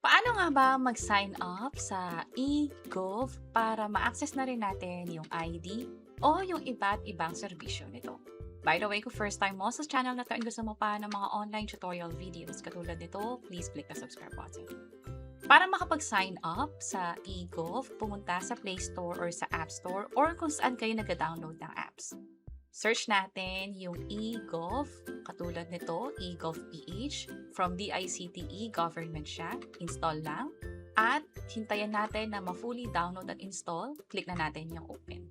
Paano nga ba mag-sign up sa eGov para ma-access na rin natin yung ID o yung iba't ibang serbisyo nito? By the way, kung first time mo sa channel na to and gusto mo pa ng mga online tutorial videos katulad nito, please click the subscribe button. Para makapag-sign up sa eGov, pumunta sa Play Store or sa App Store or kung saan kayo nag-download ng apps. Search natin yung eGov, katulad nito, eGov PH, from DICTE government siya, install lang. At hintayin natin na ma-fully download at install, click na natin yung open.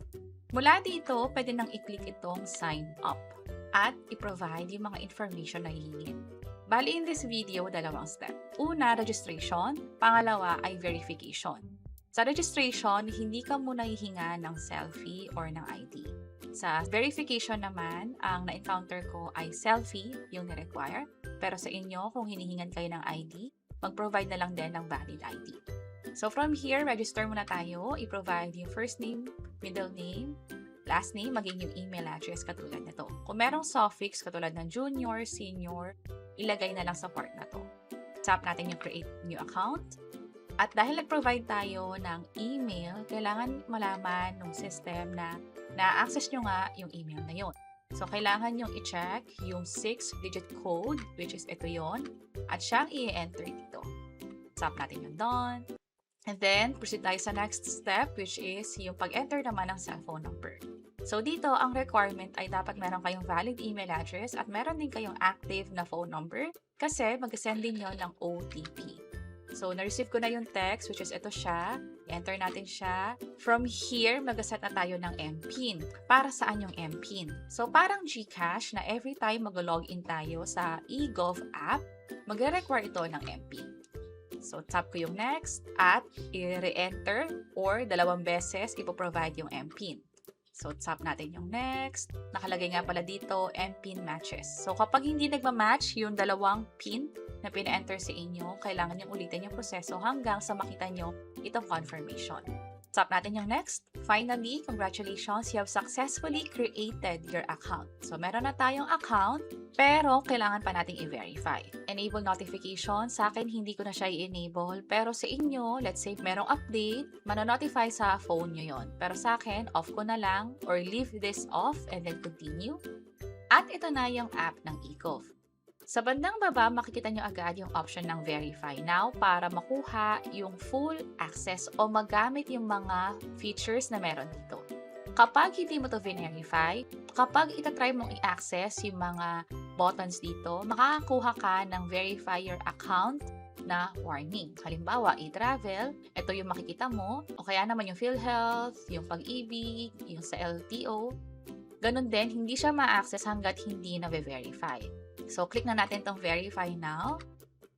Mula dito, pwede nang i-click itong sign up at i-provide yung mga information na hihingin. Bali in this video, dalawang step. Una, registration. Pangalawa ay verification. Sa registration, hindi ka muna hihinga ng selfie or ng ID. Sa verification naman, ang na-encounter ko ay selfie yung ni-require. Pero sa inyo, kung hinihingan kayo ng ID, mag-provide na lang din ng valid ID. So from here, register muna tayo. I-provide yung first name, middle name, last name, maging yung email address katulad nito. Kung merong suffix katulad ng junior, senior, ilagay na lang sa part na to. Tap natin yung create new account. At dahil nag-provide tayo ng email, kailangan malaman ng system na na-access nyo nga yung email na yon. So, kailangan nyo i-check yung 6-digit code, which is ito yon, at siyang i-enter dito. Tap natin yung done. And then, proceed tayo sa next step, which is yung pag-enter naman ng cellphone number. So, dito, ang requirement ay dapat meron kayong valid email address at meron din kayong active na phone number kasi mag-send din yun ng OTP. So, na-receive ko na yung text, which is ito siya. Enter natin siya. From here, mag-set na tayo ng MPIN. Para saan yung MPIN? So, parang GCash na every time mag-login tayo sa eGov app, mag-require ito ng MPIN. So, tap ko yung next at i-re-enter or 2 beses ipoprovide yung MPIN. So, tap natin yung next. Nakalagay nga pala dito, MPIN matches. So, kapag hindi nagma-match yung 2 PIN na pina-enter sa inyo, kailangan nyo ulitin yung proseso hanggang sa makita nyo itong confirmation. Tap natin yung next. Finally, congratulations, you have successfully created your account. So, meron na tayong account, pero kailangan pa nating i-verify. Enable notification. Sa akin, hindi ko na siya i-enable. Pero sa inyo, let's say merong update, manonotify sa phone nyo yon. Pero sa akin, off ko na lang or leave this off and then continue. At ito na yung app ng eGov. Sa bandang baba, makikita nyo agad yung option ng Verify Now para makuha yung full access o magamit yung mga features na meron dito. Kapag hindi mo to verify, kapag itatry mong i-access yung mga buttons dito, makakakuha ka ng Verify Your Account na warning. Halimbawa, e-travel, ito yung makikita mo, o kaya naman yung PhilHealth, yung Pag-ibig, yung sa LTO. Ganon din, hindi siya ma-access hanggat hindi na-verify. So, click na natin itong Verify Now.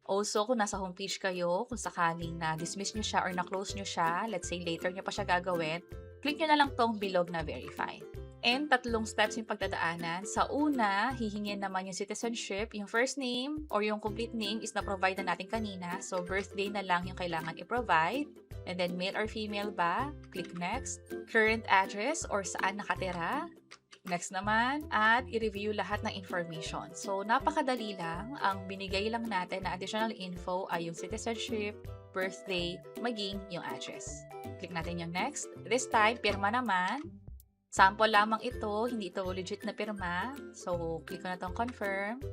Also, kung nasa homepage kayo, kung sakaling na-dismiss nyo siya or na-close nyo siya, let's say later nyo pa siya gagawin, click nyo na lang itong bilog na Verify. And 3 steps yung pagdadaanan. Sa una, hihingin naman yung citizenship, yung first name or yung complete name is na-provide na natin kanina. So, birthday na lang yung kailangan i-provide. And then, male or female ba? Click next. Current address or saan nakatira. Next naman, at i-review lahat ng information. So, napakadali lang. Ang binigay lang natin na additional info ay yung citizenship, birthday, maging yung address. Click natin yung next. This time, pirma naman. Sample lamang ito, hindi ito legit na pirma. So, click ko na itong confirm.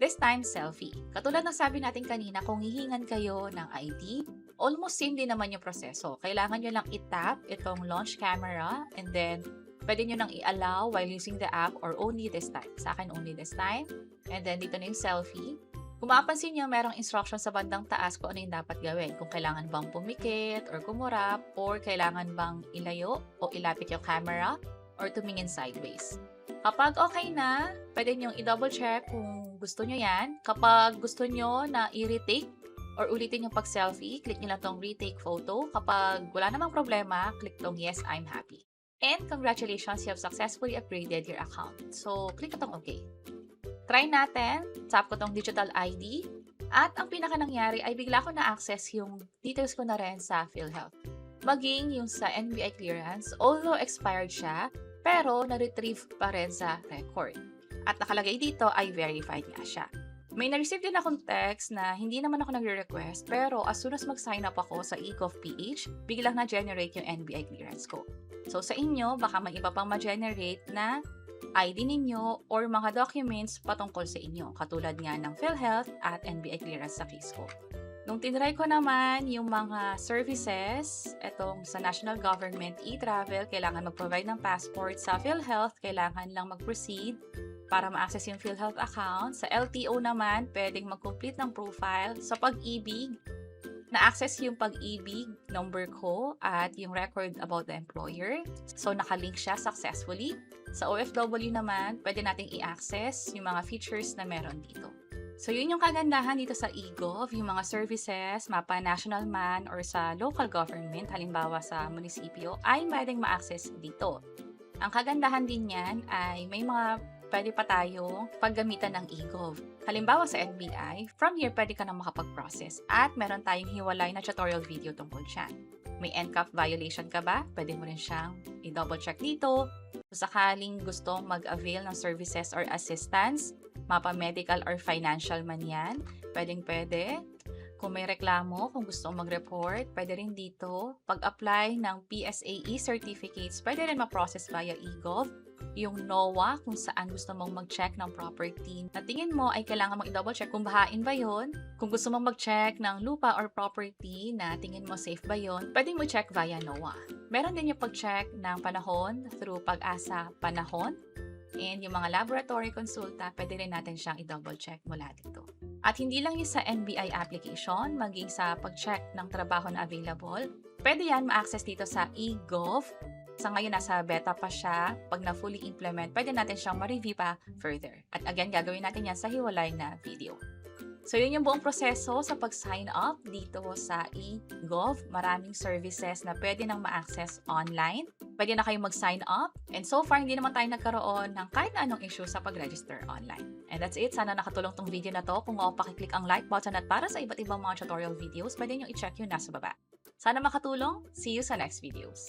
This time, selfie. Katulad ng sabi natin kanina, kung hihingan kayo ng ID, almost same din naman yung proseso. Kailangan nyo lang i-tap itong launch camera and then pwede nyo nang i-allow while using the app or only this time. Sa akin, only this time. And then, dito na yung selfie. Kung mapapansin nyo, merong instruction sa bandang taas kung ano yung dapat gawin. Kung kailangan bang pumikit or kumurap or kailangan bang ilayo o ilapit yung camera or tumingin sideways. Kapag okay na, pwede nyo i-double check kung gusto nyo yan. Kapag gusto nyo na i-retake or ulitin yung pag-selfie, click nyo lang tong retake photo. Kapag wala namang problema, click tong yes, I'm happy. And congratulations, you have successfully upgraded your account. So, click itong OK. Try natin. Tap ko tong digital ID. At ang pinaka nangyari ay bigla ko na-access yung details ko na rin sa PhilHealth. Maging yung sa NBI clearance, although expired siya, pero na-retrieve pa rin sa record. At nakalagay dito ay verified nga siya. May na-receive din akong text na hindi naman ako nagre-request pero as soon as mag-sign up ako sa eGovPH, biglang na-generate yung NBI clearance ko. So sa inyo, baka may iba pang ma-generate na ID ninyo or mga documents patungkol sa inyo, katulad nga ng PhilHealth at NBI clearance sa case ko. Nung tinry ko naman yung mga services, etong sa national government e-travel, kailangan mag-provide ng passport. Sa PhilHealth, kailangan lang mag-proceed para ma-access yung PhilHealth account. Sa LTO naman, pwedeng mag-complete ng profile. Sa Pag-ibig, na-access yung Pag-ibig number ko at yung record about the employer. So, nakalink siya successfully. Sa OFW naman, pwede nating i-access yung mga features na meron dito. So, yun yung kagandahan dito sa eGov, yung mga services, mapa national man or sa local government, halimbawa sa munisipyo, ay pwedeng ma-access dito. Ang kagandahan din yan ay may mga pwede pa tayong paggamitan ng eGov. Halimbawa sa NBI, from here pwede ka na makapag-process at meron tayong hiwalay na tutorial video tungkol dyan. May NCAP violation ka ba? Pwede mo rin siyang i-double check dito. Kung sakaling gustong mag-avail ng services or assistance, mapa medical or financial man yan, pwedeng-pwede. Kung may reklamo, kung gusto mong mag-report, pwede rin dito. Pag-apply ng PSAE certificates, pwede rin ma-process via eGov. Yung NOAA, kung saan gusto mong mag-check ng property na tingin mo ay kailangan mong i-double check kung bahain ba yon. Kung gusto mong mag-check ng lupa or property na tingin mo safe ba yon, pwedeng mo check via NOAA. Meron din yung pag-check ng panahon through Pag-asa Panahon. And yung mga laboratory consulta, pwede rin natin siyang i-double check mula dito. At hindi lang yung sa NBI application, maging sa pag-check ng trabaho na available, pwede yan ma-access dito sa eGov. Sa ngayon, nasa beta pa siya. Pag na-fully implement, pwede natin siyang ma-review pa further. At again, gagawin natin yan sa hiwalay na video. So, yun yung buong proseso sa pag-sign up dito sa eGov. Maraming services na pwede nang ma-access online. Pwede na kayong mag-sign up. And so far, hindi naman tayo nagkaroon ng kahit anong issue sa pag-register online. And that's it. Sana nakatulong tong video na to. Kung pakiclick ang like button at para sa iba't ibang mga tutorial videos, pwede nyo i-check yung nasa baba. Sana makatulong. See you sa next videos.